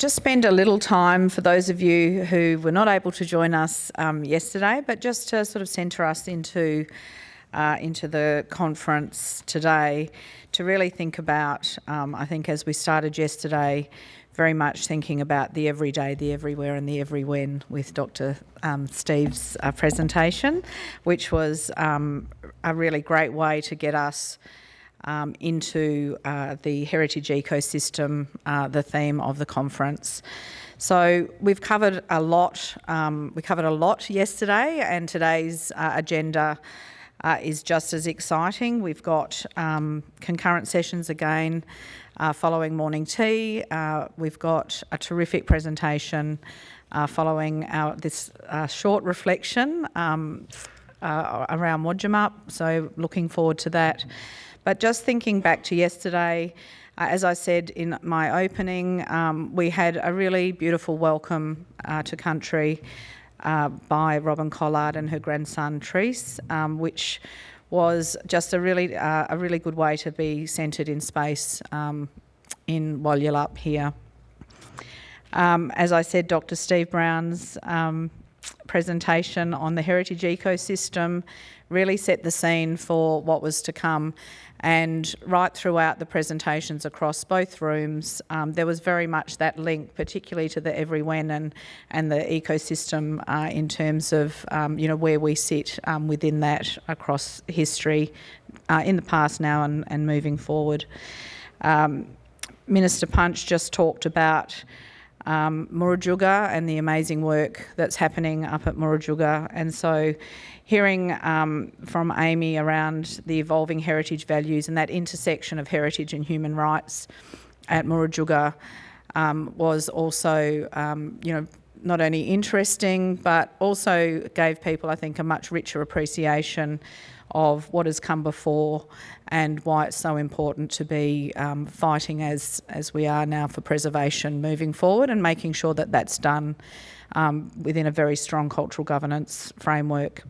just spend a little time for those of you who were not able to join us yesterday, but just to sort of centre us into the conference today, to really think about, I think as we started yesterday, very much thinking about the everyday, the everywhere and the every when with Dr. Steve's presentation, which was a really great way to get us into the heritage ecosystem, the theme of the conference. So we've covered a lot. We covered a lot yesterday, and today's agenda is just as exciting. We've got concurrent sessions again following morning tea. We've got a terrific presentation following this short reflection around Wodjumup, so looking forward to that. But just thinking back to yesterday, as I said in my opening, we had a really beautiful welcome to country by Robin Collard and her grandson Treese, which was just a really good way to be centred in space in Wodjumup here. As I said, Dr. Steve Brown's presentation on the heritage ecosystem really set the scene for what was to come, and right throughout the presentations across both rooms there was very much that link, particularly to the every when and the ecosystem in terms of where we sit within that across history in the past, now and moving forward. Minister Punch just talked about Murujuga and the amazing work that's happening up at Murujuga, and so hearing from Amy around the evolving heritage values and that intersection of heritage and human rights at Murujuga was also not only interesting but also gave people, I think, a much richer appreciation of what has come before and why it's so important to be fighting as we are now for preservation moving forward, and making sure that that's done within a very strong cultural governance framework.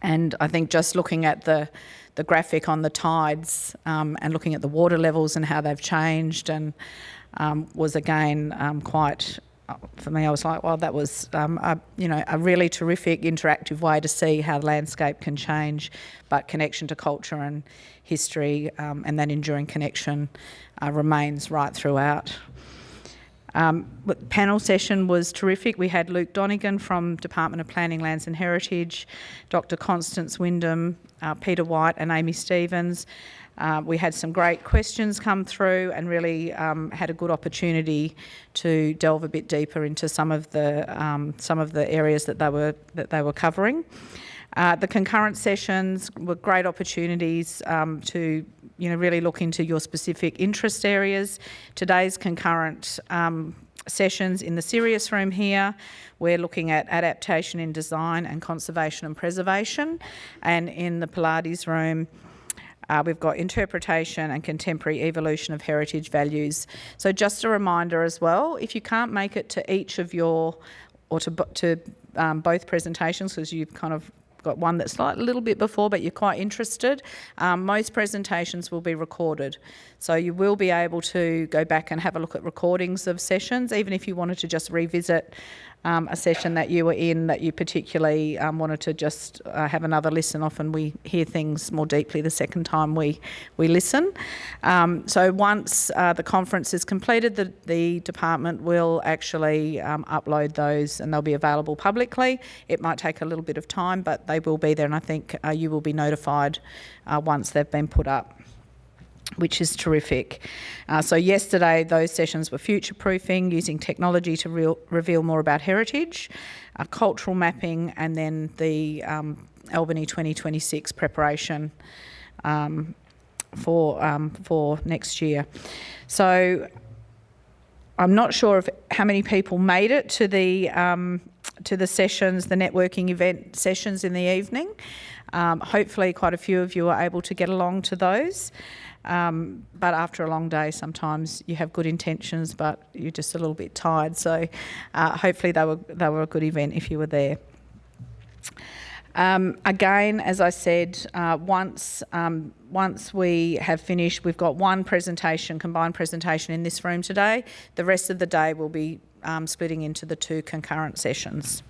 And I think just looking at the graphic on the tides and looking at the water levels and how they've changed, and was again quite, for me, I was like, well, that was a really terrific interactive way to see how the landscape can change, but connection to culture and history and that enduring connection remains right throughout. The panel session was terrific. We had Luke Donegan from Department of Planning, Lands and Heritage, Dr. Constance Wyndham, Peter White and Amy Stevens. We had some great questions come through and really had a good opportunity to delve a bit deeper into some of the areas that they were covering. The concurrent sessions were great opportunities to really look into your specific interest areas. Today's concurrent sessions in the Sirius room here, we're looking at adaptation in design and conservation and preservation, and in the Pilates room we've got interpretation and contemporary evolution of heritage values. So just a reminder as well, if you can't make it to each of your, or to both presentations, because you've kind of got one that's a little bit before but you're quite interested, most presentations will be recorded. So you will be able to go back and have a look at recordings of sessions, even if you wanted to just revisit a session that you were in that you particularly wanted to just have another listen. Often we hear things more deeply the second time we listen. So once the conference is completed, the department will actually upload those and they'll be available publicly. It might take a little bit of time, but they will be there, and I think you will be notified once they've been put up, which is terrific. So yesterday those sessions were future-proofing, using technology to reveal more about heritage, cultural mapping, and then the Albany 2026 preparation for next year. So I'm not sure of how many people made it to the sessions, the networking event sessions in the evening. Hopefully quite a few of you are able to get along to those. But after a long day, sometimes you have good intentions, but you're just a little bit tired. So hopefully they were a good event if you were there. Again, as I said, once we have finished, we've got one presentation, combined presentation in this room today. The rest of the day will be splitting into the 2 concurrent sessions.